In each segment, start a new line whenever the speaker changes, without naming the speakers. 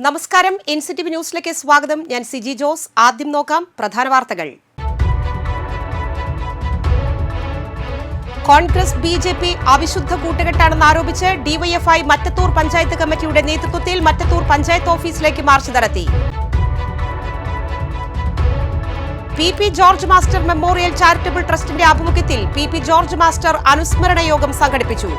നമസ്കാരം, എൻസിടിവി ന്യൂസിലേക്ക് സ്വാഗതം. ഞാൻ സിജി ജോസ്. ആദ്യം നോക്കാം പ്രധാന വാർത്തകൾ. കോൺഗ്രസ് ബി.ജെ.പി അവിശുദ്ധ കൂട്ടുകെട്ടാണെന്ന് ആരോപിച്ച് ഡിവൈഎഫ്ഐ മറ്റത്തൂർ പഞ്ചായത്ത് കമ്മിറ്റിയുടെ നേതൃത്വത്തിൽ മറ്റത്തൂർ പഞ്ചായത്ത് ഓഫീസിലേക്ക് മാർച്ച് നടത്തി. P George master memorial charitable ട്രസ്റ്റിന്റെ ആഭിമുഖ്യത്തിൽ പി ജോർജ് മാസ്റ്റർ അനുസ്മരണ യോഗം സംഘടിപ്പിച്ചു.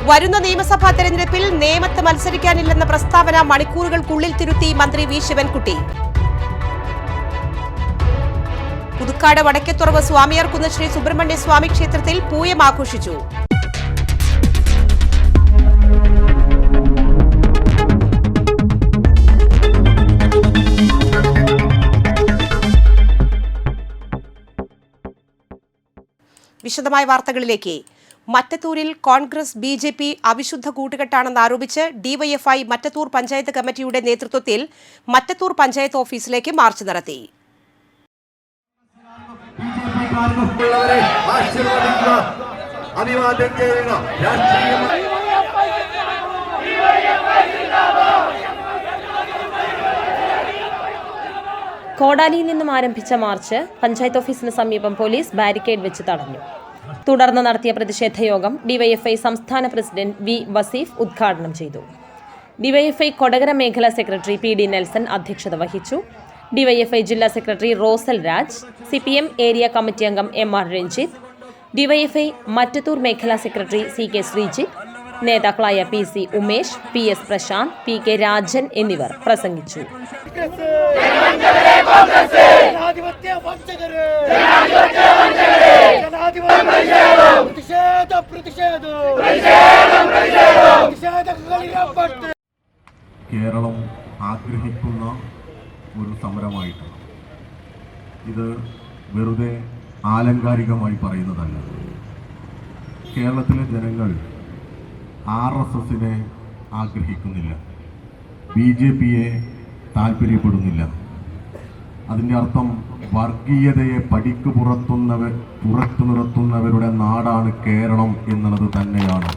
വരുന്ന നിയമസഭാ തെരഞ്ഞെടുപ്പിൽ നേമത്ത് മത്സരിക്കാനില്ലെന്ന പ്രസ്താവന മണിക്കൂറുകൾക്കുള്ളിൽ തിരുത്തി മന്ത്രി വി ശിവൻകുട്ടി. പുതുക്കാട് വടക്കേത്തുറവ് സ്വാമിയാർകുന്ന് ശ്രീ സുബ്രഹ്മണ്യ സ്വാമി ക്ഷേത്രത്തിൽ പൂയം ആഘോഷിച്ചു. വിശദമായ വാർത്തകളിലേക്ക്. മറ്റത്തൂരിൽ കോൺഗ്രസ് ബി.ജെ.പി അവിശുദ്ധ കൂട്ടുകെട്ടാണെന്ന് ആരോപിച്ച് ഡിവൈഎഫ്ഐ മറ്റത്തൂർ പഞ്ചായത്ത് കമ്മിറ്റിയുടെ നേതൃത്വത്തിൽ മറ്റത്തൂർ പഞ്ചായത്ത് ഓഫീസിലേക്ക് മാർച്ച് നടത്തി.
കോടാലിയിൽ നിന്നും ആരംഭിച്ച മാർച്ച് പഞ്ചായത്ത് ഓഫീസിന് സമീപം പോലീസ് ബാരിക്കേഡ് വെച്ച് തടഞ്ഞു. തുടർന്ന് നടത്തിയ പ്രതിഷേധ യോഗം ഡിവൈഎഫ്ഐ സംസ്ഥാന പ്രസിഡന്റ് വി വസീഫ് ഉദ്ഘാടനം ചെയ്തു. ഡിവൈഎഫ്ഐ കൊടകര മേഖലാ സെക്രട്ടറി പി.ഡി. നെൽസൺ അധ്യക്ഷത വഹിച്ചു. ഡിവൈഎഫ്ഐ ജില്ലാ secretary Rosell Raj, CPM area committee അംഗം M.R. രഞ്ജിത്ത്, ഡിവൈഎഫ്ഐ മറ്റത്തൂർ മേഖലാ സെക്രട്ടറി C.K. ശ്രീജിത്ത്, നേതാക്കളായ P.C. Umesh, P.S. Prashant, P.K. Rajan എന്നിവർ പ്രസംഗിച്ചു.
കേരളം ആഗ്രഹിക്കുന്ന ഒരു സമരമായിട്ടാണ് ഇത്. വെറുതെ ആലങ്കാരികമായി പറയുന്നതല്ല. കേരളത്തിലെ ജനങ്ങൾ RSSനെ ആഗ്രഹിക്കുന്നില്ല, BJPയെ താല്പര്യപ്പെടുന്നില്ല. അതിൻ്റെ അർത്ഥം വർഗീയതയെ പടിക്ക് പുറത്തു നിർത്തുന്നവരുടെ നാടാണ് കേരളം എന്നുള്ളത് തന്നെയാണ്.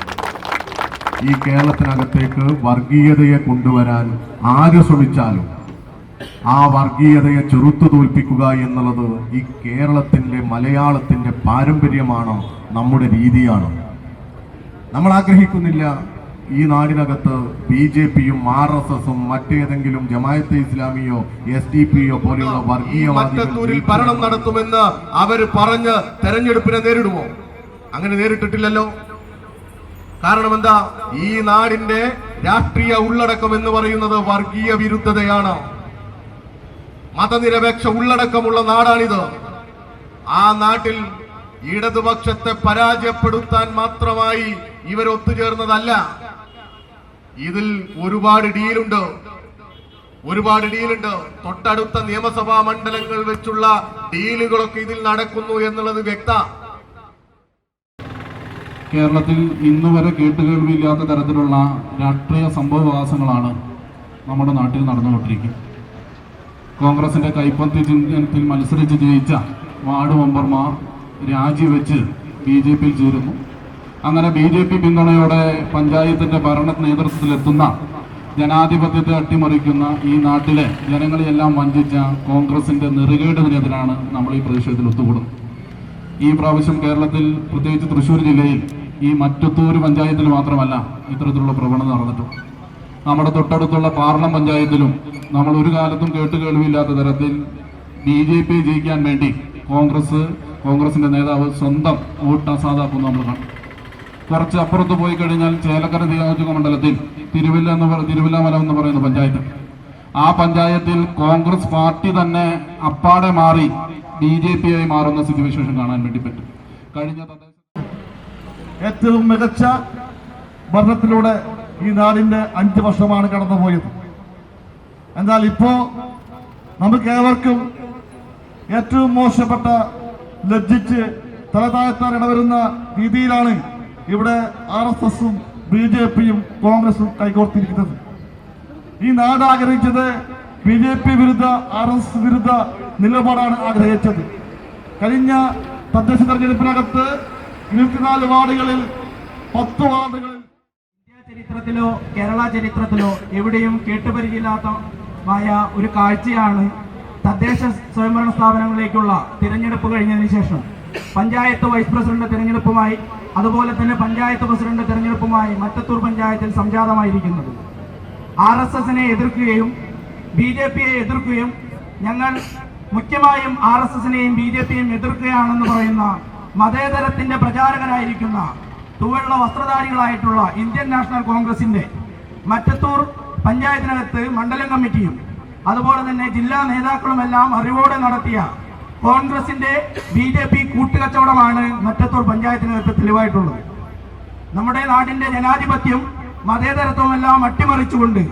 ഈ കേരളത്തിനകത്തേക്ക് വർഗീയതയെ കൊണ്ടുവരാൻ ആര് ശ്രമിച്ചാലും ആ വർഗീയതയെ ചെറുത്തു തോൽപ്പിക്കുക എന്നുള്ളത് ഈ കേരളത്തിൻ്റെ മലയാളത്തിൻ്റെ പാരമ്പര്യമാണ്, നമ്മുടെ രീതിയാണ്. നമ്മൾ ആഗ്രഹിക്കുന്നില്ല ഈ നാടിനകത്ത് BJPയും RSSും മറ്റേതെങ്കിലും ജമാഅത്തെ ഇസ്ലാമിയോ SDP പോലെയുള്ള വർഗീയവാദികൾ ഭരണം നടത്തുമെന്ന് അവർ പറഞ്ഞ് തെരഞ്ഞെടുപ്പിനെ നേരിടുമോ? അങ്ങനെ നേരിട്ടിട്ടില്ലല്ലോ. കാരണം എന്താ? ഈ നാടിന്റെ രാഷ്ട്രീയ ഉള്ളടക്കം എന്ന് പറയുന്നത് വർഗീയ വിരുദ്ധതയാണ്. മതനിരപേക്ഷ ഉള്ളടക്കമുള്ള നാടാണിത്. ആ നാട്ടിൽ ഇടതുപക്ഷത്തെ പരാജയപ്പെടുത്താൻ മാത്രമായി ഇവർ ഒത്തുചേർന്നതല്ല. ഇതിൽ ഒരുപാട് ഡീലുണ്ട്. തൊട്ടടുത്ത നിയമസഭാ മണ്ഡലങ്ങൾ വെച്ചുള്ള ഡീലുകളൊക്കെ ഇതിൽ നടക്കുന്നു എന്നുള്ളത് വ്യക്ത.
കേരളത്തിൽ ഇന്നുവരെ കേട്ടുകേൾവിയില്ലാത്ത തരത്തിലുള്ള രാഷ്ട്രീയ സംഭവവികാസങ്ങളാണ് നമ്മുടെ നാട്ടിൽ നടന്നുകൊണ്ടിരിക്കുന്നത്. കോൺഗ്രസിന്റെ കൈപ്പത്തി ചിഹ്നത്തിൽ മത്സരിച്ച് ജയിച്ച വാർഡ് മെമ്പർമാർ രാജിവെച്ച് BJPയിൽ ചേരുന്നു. അങ്ങനെ BJP പിന്തുണയോടെ പഞ്ചായത്തിന്റെ ഭരണ നേതൃത്വത്തിലെത്തുന്ന ജനാധിപത്യത്തെ അട്ടിമറിക്കുന്ന ഈ നാട്ടിലെ ജനങ്ങളെയെല്ലാം വഞ്ചിച്ച കോൺഗ്രസിന്റെ നെറുകേടിനെതിരാണ് നമ്മൾ ഈ പ്രതിഷേധത്തിൽ ഒത്തുകൂടുന്നത്. ഈ പ്രാവശ്യം കേരളത്തിൽ, പ്രത്യേകിച്ച് തൃശ്ശൂർ ജില്ലയിൽ ഈ മറ്റത്തൂർ പഞ്ചായത്തിൽ മാത്രമല്ല ഇത്തരത്തിലുള്ള പ്രവണത നടന്നിട്ടുണ്ട്. നമ്മുടെ തൊട്ടടുത്തുള്ള പാർലം പഞ്ചായത്തിലും നമ്മൾ ഒരു കാലത്തും കേട്ടുകേൾവിയില്ലാത്ത തരത്തിൽ BJP ജയിക്കാൻ വേണ്ടി കോൺഗ്രസിന്റെ നേതാവ് സ്വന്തം വോട്ട് അസാധാക്കുന്നു നമ്മൾ കാണും. കുറച്ച് അപ്പുറത്ത് പോയി കഴിഞ്ഞാൽ ചേലക്കര നിയോജക മണ്ഡലത്തിൽ തിരുവില്ലാമല എന്ന് പറയുന്ന പഞ്ചായത്ത്, ആ പഞ്ചായത്തിൽ കോൺഗ്രസ് പാർട്ടി തന്നെ അപ്പാടെ മാറി BJPയായി മാറുന്ന സ്ഥിതിവിശേഷം കാണാൻ വേണ്ടി പറ്റും. കഴിഞ്ഞ
ഏറ്റവും മികച്ച ഭരണത്തിലൂടെ ഈ നാടിന്റെ 5 വർഷമാണ് കടന്നുപോയത്. എന്നാൽ ഇപ്പോ നമുക്കേവർക്കും ഏറ്റവും മോശപ്പെട്ട, ലജ്ജിച്ച് തലതാഴ്ത്താൻ ഇടവരുന്ന രീതിയിലാണ് ഇവിടെ RSSും BJPയും കോൺഗ്രസും കൈകോർത്തിരിക്കുന്നത്. ഈ നാട് ആഗ്രഹിച്ചത് BJP വിരുദ്ധ RSS വിരുദ്ധ നിലപാടാണ് ആഗ്രഹിച്ചത്. കഴിഞ്ഞ തദ്ദേശ തെരഞ്ഞെടുപ്പിനകത്ത് 24 വാർഡുകളിൽ 10 വാർഡുകളിൽ
ചരിത്രത്തിലോ കേരള ചരിത്രത്തിലോ എവിടെയും കേട്ടുപരിചയമില്ലാത്തമായ ഒരു കാഴ്ചയാണ് തദ്ദേശ സ്വയംഭരണ സ്ഥാപനങ്ങളിലേക്കുള്ള തിരഞ്ഞെടുപ്പ് കഴിഞ്ഞതിന് ശേഷം പഞ്ചായത്ത് വൈസ് പ്രസിഡന്റ് തിരഞ്ഞെടുപ്പുമായി അതുപോലെ തന്നെ പഞ്ചായത്ത് പ്രസിഡന്റ് തിരഞ്ഞെടുപ്പുമായി മറ്റത്തൂർ പഞ്ചായത്തിൽ സംജാതമായിരിക്കുന്നത്. RSSനെ എതിർക്കുകയും BJPയെ എതിർക്കുകയും ഞങ്ങൾ മുഖ്യമായും RSSനെയും BJPയെയും എതിർക്കുകയാണെന്ന് പറയുന്ന മതേതരത്തിന്റെ പ്രചാരകരായിരിക്കുന്ന തൂവെള്ള വസ്ത്രധാരികളായിട്ടുള്ള ഇന്ത്യൻ നാഷണൽ കോൺഗ്രസിന്റെ മറ്റത്തൂർ പഞ്ചായത്തിനകത്ത് മണ്ഡലം കമ്മിറ്റിയും അതുപോലെ തന്നെ ജില്ലാ നേതാക്കളുമെല്ലാം അറിവോടെ നടത്തിയ കോൺഗ്രസിന്റെ BJP കൂട്ടുകച്ചവടമാണ് മറ്റത്തൂർ പഞ്ചായത്തിനകത്ത് തെളിവായിട്ടുള്ളത്. നമ്മുടെ നാടിന്റെ ജനാധിപത്യം മതേതരത്വമെല്ലാം അട്ടിമറിച്ചുകൊണ്ട്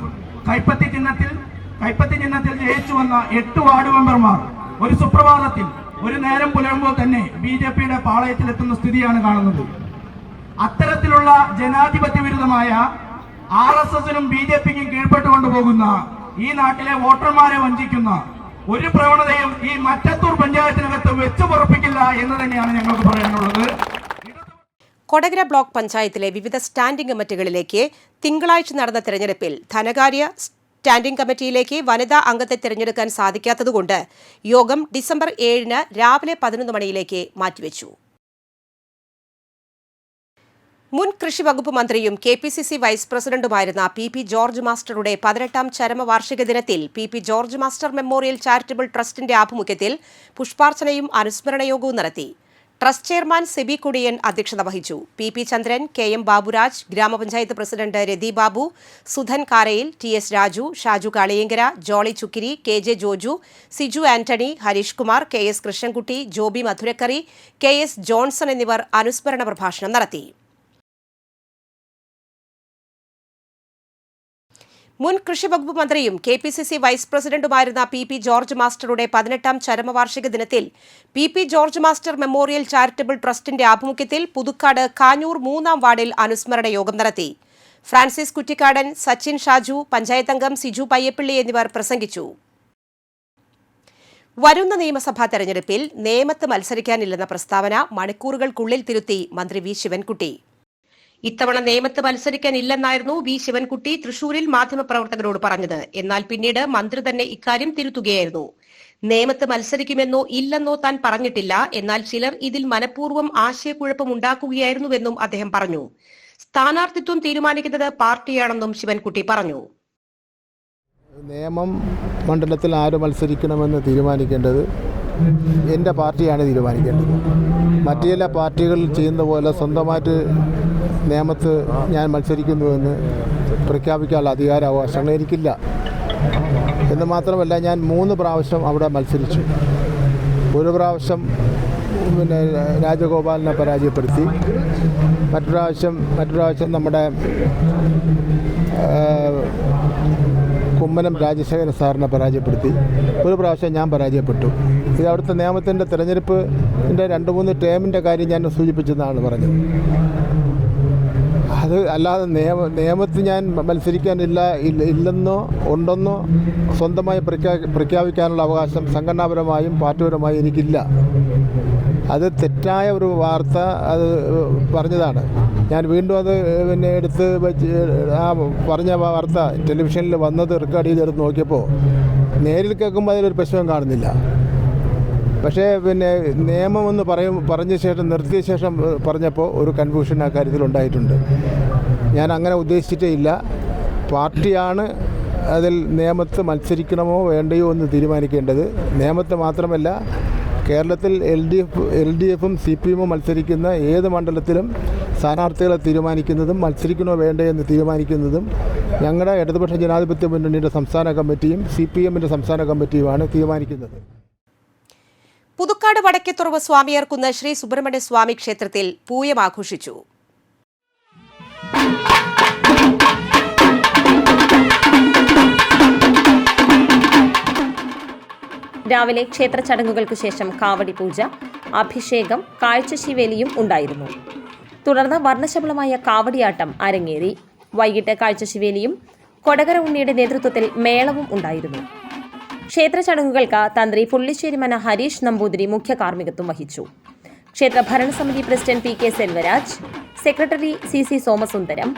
കൈപ്പത്തി ചിഹ്നത്തിൽ ജയിച്ചു വന്ന 8 വാർഡ് മെമ്പർമാർ ഒരു സുപ്രഭാതത്തിൽ ഒരു നേരം പുലരുമ്പോൾ തന്നെ BJPയുടെ പാളയത്തിലെത്തുന്ന സ്ഥിതിയാണ് കാണുന്നത്. അത്തരത്തിലുള്ള ജനാധിപത്യ വിരുദ്ധമായ RSSനും BJPക്കും കീഴ്പ്പെട്ടുകൊണ്ടു പോകുന്ന ഈ നാട്ടിലെ വോട്ടർമാരെ വഞ്ചിക്കുന്ന ഒരു പ്രവണതയും ഈ മറ്റത്തൂർ പഞ്ചായത്തിനകത്ത് വെച്ചു പൊറപ്പിക്കില്ല എന്ന് തന്നെയാണ് ഞങ്ങൾക്ക് പറയാനുള്ളത്.
കൊടകര ബ്ലോക്ക് പഞ്ചായത്തിലെ വിവിധ സ്റ്റാൻഡിംഗ് കമ്മിറ്റികളിലേക്ക് തിങ്കളാഴ്ച നടന്ന തെരഞ്ഞെടുപ്പിൽ ധനകാര്യ സ്റ്റാൻഡിംഗ് കമ്മിറ്റിയിലേക്ക് വനിതാ അംഗത്തെ തിരഞ്ഞെടുക്കാൻ സാധിക്കാത്തതുകൊണ്ട് യോഗം ഡിസംബർ 7 രാവിലെ 11 മണിയിലേക്ക് മാറ്റിവെച്ചു. മുൻ കൃഷി വകുപ്പ് മന്ത്രിയും KPCC വൈസ് പ്രസിഡന്റുമായിരുന്ന PP ജോർജ് മാസ്റ്ററുടെ 18ാം ചരമവാർഷിക ദിനത്തിൽ PP George master memorial charitable ട്രസ്റ്റിന്റെ ആഭിമുഖ്യത്തിൽ പുഷ്പാർച്ചനയും അനുസ്മരണ യോഗവും നടത്തി. ട്രസ്റ്റ് ചെയർമാൻ സെബി കുടിയൻ അധ്യക്ഷത വഹിച്ചു. PP ചന്ദ്രൻ, KM ബാബുരാജ്, ഗ്രാമപഞ്ചായത്ത് president Rathi Babu, Sudhan Karayil, TS Raju, Shaju Kaliyankara, Jolly Chukkiri, KJ Joju, Siju Antony, Harish Kumar, KS Krishnankutty, Joby Madhurakkari, KS Johnson എന്നിവർ അനുസ്മരണ പ്രഭാഷണം നടത്തി. മുൻ കൃഷി വകുപ്പ് മന്ത്രിയും KPCC വൈസ് പ്രസിഡന്റുമായിരുന്ന PP ജോർജ് മാസ്റ്ററുടെ 18ാം ചരമവാർഷിക ദിനത്തിൽ PP George master memorial charitable ട്രസ്റ്റിന്റെ ആഭിമുഖ്യത്തിൽ പുതുക്കാട് കാഞ്ഞൂർ 3-ാം വാർഡിൽ അനുസ്മരണ യോഗം നടത്തി. ഫ്രാൻസിസ് കുറ്റിക്കാടൻ, സച്ചിൻ ഷാജു, പഞ്ചായത്ത് അംഗം സിജു പയ്യപ്പള്ളി എന്നിവർ പ്രസംഗിച്ചു. വരുന്ന നിയമസഭാ തെരഞ്ഞെടുപ്പിൽ നേമത്ത് മത്സരിക്കാനില്ലെന്ന പ്രസ്താവന മണിക്കൂറുകൾക്കുള്ളിൽ തിരുത്തി മന്ത്രി V ശിവൻകുട്ടി. ഇത്തവണ നേമത്ത് മത്സരിക്കാനില്ലെന്നായിരുന്നു V ശിവൻകുട്ടി തൃശൂരിൽ മാധ്യമപ്രവർത്തകരോട് പറഞ്ഞത്. എന്നാൽ പിന്നീട് മന്ത്രി തന്നെ ഇക്കാര്യം തിരുത്തുകയായിരുന്നു. നേമത്ത് മത്സരിക്കുമെന്നോ ഇല്ലെന്നോ താൻ പറഞ്ഞിട്ടില്ല, എന്നാൽ ചിലർ ഇതിൽ മനഃപൂർവ്വം ആശയക്കുഴപ്പമുണ്ടാക്കുകയായിരുന്നുവെന്നും അദ്ദേഹം പറഞ്ഞു. സ്ഥാനാർത്ഥിത്വം തീരുമാനിക്കുന്നത് പാർട്ടിയാണെന്നും ശിവൻകുട്ടി പറഞ്ഞു.
നേമം മണ്ഡലത്തിൽ ആര് മത്സരിക്കണമെന്ന് തീരുമാനിക്കേണ്ടത് എൻ്റെ പാർട്ടിയാണ് തീരുമാനിക്കേണ്ടത്. മറ്റു ചില പാർട്ടികൾ ചെയ്യുന്ന പോലെ സ്വന്തമായിട്ട് നേമത്ത് ഞാൻ മത്സരിക്കുന്നുവെന്ന് പ്രഖ്യാപിക്കാനുള്ള അധികാരാവകാശങ്ങൾ എനിക്കില്ല. എന്ന് മാത്രമല്ല, ഞാൻ 3 പ്രാവശ്യം അവിടെ മത്സരിച്ചു. ഒരു പ്രാവശ്യം രാജഗോപാലിനെ പരാജയപ്പെടുത്തി, മറ്റു പ്രാവശ്യം നമ്മുടെ കുമ്മനം രാജശേഖരൻ സാറിനെ പരാജയപ്പെടുത്തി, ഒരു പ്രാവശ്യം ഞാൻ പരാജയപ്പെട്ടു. ഇത് അവിടുത്തെ നിയമത്തിൻ്റെ തെരഞ്ഞെടുപ്പിൻ്റെ 2-3 ടേമിൻ്റെ കാര്യം ഞാൻ സൂചിപ്പിച്ചെന്നാണ് പറഞ്ഞത്. അത് അല്ലാതെ നിയമത്തിൽ ഞാൻ ഇല്ലെന്നോ ഉണ്ടെന്നോ സ്വന്തമായി പ്രഖ്യാപിക്കാനുള്ള അവകാശം സംഘടനാപരമായും പാർട്ടിപരമായും എനിക്കില്ല. അത് തെറ്റായ ഒരു വാർത്ത അത് പറഞ്ഞതാണ്. ഞാൻ വീണ്ടും അത് എടുത്ത് വെച്ച് ആ പറഞ്ഞ വാർത്ത ടെലിവിഷനിൽ വന്നത് റെക്കോർഡ് ചെയ്തെടുത്ത് നോക്കിയപ്പോൾ നേരിൽ കേൾക്കുമ്പോൾ അതിലൊരു പ്രശ്നം കാണുന്നില്ല. പക്ഷേ നിയമമെന്ന് പറഞ്ഞ ശേഷം നിർത്തിയ ശേഷം പറഞ്ഞപ്പോൾ ഒരു കൺഫ്യൂഷൻ ആ കാര്യത്തിൽ ഉണ്ടായിട്ടുണ്ട്. ഞാൻ അങ്ങനെ ഉദ്ദേശിച്ചിട്ടേ ഇല്ല. പാർട്ടിയാണ് അതിൽ നിയമത്ത് മത്സരിക്കണമോ വേണ്ടയോ എന്ന് തീരുമാനിക്കേണ്ടത്. നിയമത്ത് മാത്രമല്ല, കേരളത്തിൽ LDFും CPMും മത്സരിക്കുന്ന ഏത് മണ്ഡലത്തിലും സ്ഥാനാർത്ഥികളെ തീരുമാനിക്കുന്നതും മത്സരിക്കണോ വേണ്ടേ എന്ന് തീരുമാനിക്കുന്നതും ഞങ്ങളുടെ ഇടതുപക്ഷ ജനാധിപത്യ മുന്നണിയുടെ സംസ്ഥാന കമ്മിറ്റിയും CPMന്റെ സംസ്ഥാന കമ്മിറ്റിയുമാണ് തീരുമാനിക്കുന്നത്.
പുതുക്കാട് വടക്കേത്തുറവ് സ്വാമിയാർകുന്ന് ശ്രീ സുബ്രഹ്മണ്യ സ്വാമി ക്ഷേത്രത്തിൽ പൂയം ആഘോഷിച്ചു.
രാവിലെ ക്ഷേത്ര ചടങ്ങുകൾക്ക് ശേഷം കാവടി പൂജ, അഭിഷേകം, കാഴ്ചശിവേലിയും ഉണ്ടായിരുന്നു. തുടർന്ന് വർണ്ണശബളമായ കാവടിയാട്ടം അരങ്ങേറി. വൈകിട്ട് കാഴ്ചശിവേലിയും കൊടകര ഉണ്ണിയുടെ നേതൃത്വത്തിൽ മേളവും ഉണ്ടായിരുന്നു. ക്ഷേത്ര ചടങ്ങുകൾക്ക് തന്ത്രി പുള്ളിശ്ശേരി മന ഹരീഷ് നമ്പൂതിരി മുഖ്യ കാർമ്മികത്വം വഹിച്ചു. ക്ഷേത്ര ഭരണസമിതി president PK Selvaraj, secretary CC Somasundaram,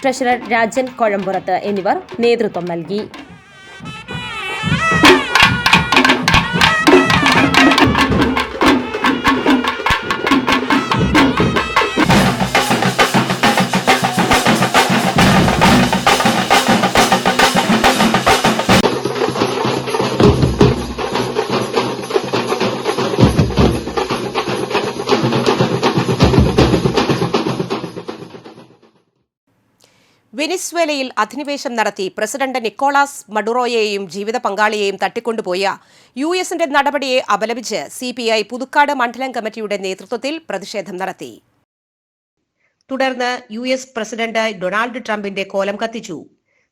treasurer Rajan Kozhampurath എന്നിവർ നേതൃത്വം നൽകി.
വെനിസ്വേലയിൽ അധിനിവേശം നടത്തി പ്രസിഡന്റ് നിക്കോളാസ് മഡുറോയെയും ജീവിത പങ്കാളിയെയും തട്ടിക്കൊണ്ടുപോയ യുഎസിന്റെ നടപടിയെ അപലപിച്ച് സിപിഐ പുതുക്കാട് മണ്ഡലം കമ്മിറ്റിയുടെ നേതൃത്വത്തിൽ പ്രതിഷേധം നടത്തി. തുടർന്ന് യുഎസ് പ്രസിഡന്റ് ഡൊണാൾഡ് ട്രംപിന്റെ കോലം കത്തിച്ചു.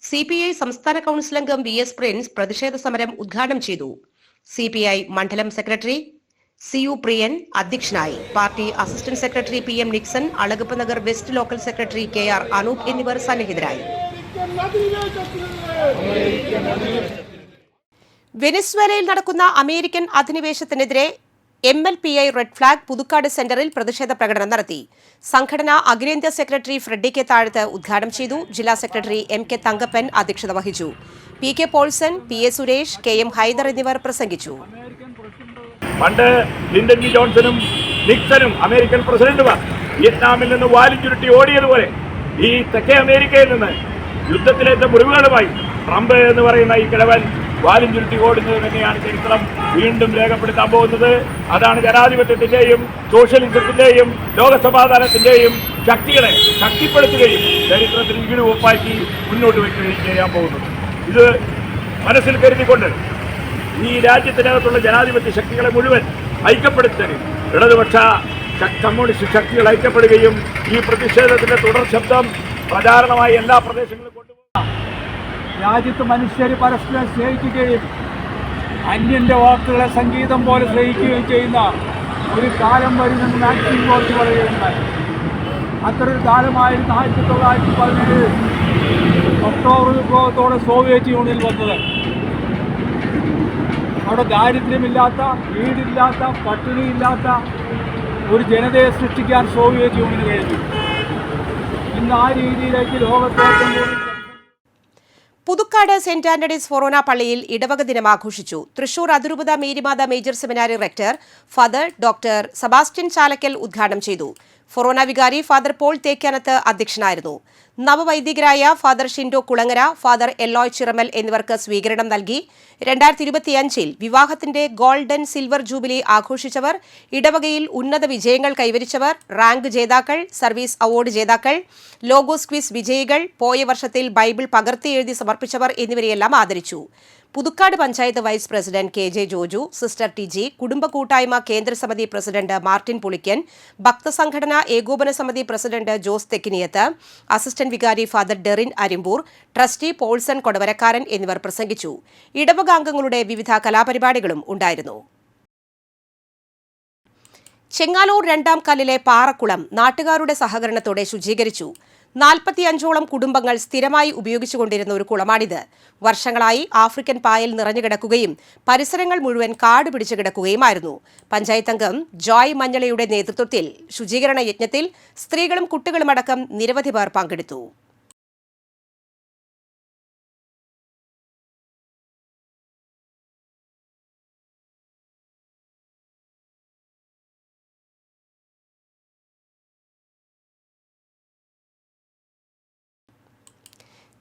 സിപിഐ സംസ്ഥാന കൌൺസിൽ അംഗം VS പ്രിൻസ് പ്രതിഷേധ സമരം ഉദ്ഘാടനം ചെയ്തു. സിപിഐ മണ്ഡലം സെക്രട്ടറി CU പ്രിയൻ അധ്യക്ഷനായി. Party assistant secretary PM Nixon, Alagappa Nagar west local secretary KR Anoop എന്നിവർ സന്നിഹിതരായി. വെനിസ്വേലയിൽ നടക്കുന്ന അമേരിക്കൻ അധിനിവേശത്തിനെതിരെ MLPI റെഡ് ഫ്ളാഗ് പുതുക്കാട് സെന്ററിൽ പ്രതിഷേധ പ്രകടനം നടത്തി. സംഘടന അഖിലേന്ത്യാ സെക്രട്ടറി ഫ്രെഡി കെ താഴത്ത് ഉദ്ഘാടനം ചെയ്തു. ജില്ലാ സെക്രട്ടറി MK തങ്കപ്പൻ അധ്യക്ഷത വഹിച്ചു. PK Paulson, PA Suresh, KM Hyder എന്നിവർ പ്രസംഗിച്ചു.
പണ്ട് ലിൻഡൻ B. ജോൺസണും നിക്സണും അമേരിക്കൻ പ്രസിഡന്റുമാർ വിയറ്റ്നാമിൽ നിന്ന് വാലും ചുരുട്ടി ഓടിയതുപോലെ ഈ തെക്കേ അമേരിക്കയിൽ നിന്ന് യുദ്ധത്തിലേറ്റ മുറിവുകളുമായി ട്രംപ് എന്ന് പറയുന്ന ഈ കിഴവൻ വാലും ചുരുട്ടി ഓടുന്നത് തന്നെയാണ് ചരിത്രം വീണ്ടും രേഖപ്പെടുത്താൻ പോകുന്നത്. അതാണ് ജനാധിപത്യത്തിന്റെയും സോഷ്യലിസത്തിന്റെയും ലോകസമാധാനത്തിന്റെയും ശക്തികളെ ശക്തിപ്പെടുത്തുകയും ചരിത്രത്തിൽ ഈടുവപ്പാക്കി മുന്നോട്ട് വയ്ക്കുകയും ചെയ്യാൻ പോകുന്നത്. ഇത് മനസ്സിൽ കരുതിക്കൊണ്ട് ഈ രാജ്യത്തിനകത്തുള്ള ജനാധിപത്യ ശക്തികളെ മുഴുവൻ ഐക്യപ്പെടുത്തുകയും ഇടതുപക്ഷ കമ്മ്യൂണിസ്റ്റ് ശക്തികൾ ഐക്യപ്പെടുകയും ഈ പ്രതിഷേധത്തിന്റെ തുടർ ശബ്ദം പ്രചാരണമായി എല്ലാ പ്രദേശങ്ങളിലും കൊണ്ടുപോകാം.
രാജ്യത്ത് മനുഷ്യർ പരസ്പരം സ്നേഹിക്കുകയും അന്യന്റെ വാക്കുകളെ സംഗീതം പോലെ സ്നേഹിക്കുകയും ചെയ്യുന്ന ഒരു കാലം വരുമെന്ന് മാക്സിം ഗോർക്കി പറയുകയുണ്ടായി. അത്തരൊരു കാലമായിരുന്നു 1917 ഒക്ടോബർ വിപ്ലവത്തോടെ സോവിയറ്റ് യൂണിയൻ വന്നത്. അവിടെ ദാരിദ്ര്യമില്ലാത്ത, വീടില്ലാത്ത, പട്ടിണിയില്ലാത്ത ഒരു ജനതയെ സൃഷ്ടിക്കാൻ സോവിയറ്റ് യൂണിയന് കഴിഞ്ഞു. ഇന്ന് ആ രീതിയിലേക്ക് ലോകത്തെ
പുതുക്കാട് സെന്റ് ആന്റണീസ് ഫൊറോന പള്ളിയിൽ ഇടവക ദിനം ആഘോഷിച്ചു. തൃശൂർ അതിരൂപത Marymatha major seminary rector father doctor Sebastian Chalakkal ഉദ്ഘാടനം ചെയ്തു. ഫൊറോന വികാരി ഫാദർ പോൾ തേക്കാനത്ത് അധ്യക്ഷനായിരുന്നു. നവവൈദികരായ ഫാദർ ഷിൻഡോ കുളങ്ങര, ഫാദർ എല്ലോയ് ചിറമൽ എന്നിവർക്ക് സ്വീകരണം നൽകി. 2025 വിവാഹത്തിന്റെ ഗോൾഡൻ സിൽവർ ജൂബിലി ആഘോഷിച്ചവർ, ഇടവകയിൽ ഉന്നത വിജയങ്ങൾ കൈവരിച്ചവർ, റാങ്ക് ജേതാക്കൾ, സർവീസ് അവാർഡ് ജേതാക്കൾ, ലോഗോസ് ക്വിസ് വിജയികൾ, പോയ വർഷത്തിൽ ബൈബിൾ പകർത്തി എഴുതി സമർപ്പിച്ചവർ എന്നിവരെയെല്ലാം ആദരിച്ചു. Puthukkad panchayat vice president KJ Joju, sister TG, കുടുംബ കൂട്ടായ്മ കേന്ദ്ര സമിതി പ്രസിഡന്റ് മാർട്ടിൻ പുളിക്കൻ, ഭക്തസംഘടന ഏകോപന സമിതി പ്രസിഡന്റ് ജോസ് തെക്കിനിയത്ത്, അസിസ്റ്റന്റ് വികാരി ഫാദർ ഡെറിൻ അരിമ്പൂർ, ട്രസ്റ്റി പോൾസൺ കൊടവരക്കാരൻ എന്നിവർ പ്രസംഗിച്ചു. ഇടവകാംഗങ്ങളുടെ വിവിധ കലാപരിപാടികളും ഉണ്ടായിരുന്നു. ചെങ്ങാലൂർ 2-ാം കല്ലിലെ പാറക്കുളം നാട്ടുകാരുടെ സഹകരണത്തോടെ ശുചീകരിച്ചു. 45ഓളം കുടുംബങ്ങൾ സ്ഥിരമായി ഉപയോഗിച്ചുകൊണ്ടിരുന്ന ഒരു കുളമാണിത്. വർഷങ്ങളായി ആഫ്രിക്കൻ പായൽ നിറഞ്ഞുകിടക്കുകയും പരിസരങ്ങൾ മുഴുവൻ കാട് പിടിച്ചു കിടക്കുകയുമായിരുന്നു. പഞ്ചായത്ത് അംഗം ജോയ് മഞ്ഞളയുടെ നേതൃത്വത്തിൽ ശുചീകരണ യജ്ഞത്തിൽ സ്ത്രീകളും കുട്ടികളുമടക്കം നിരവധി പേർ പങ്കെടുത്തു.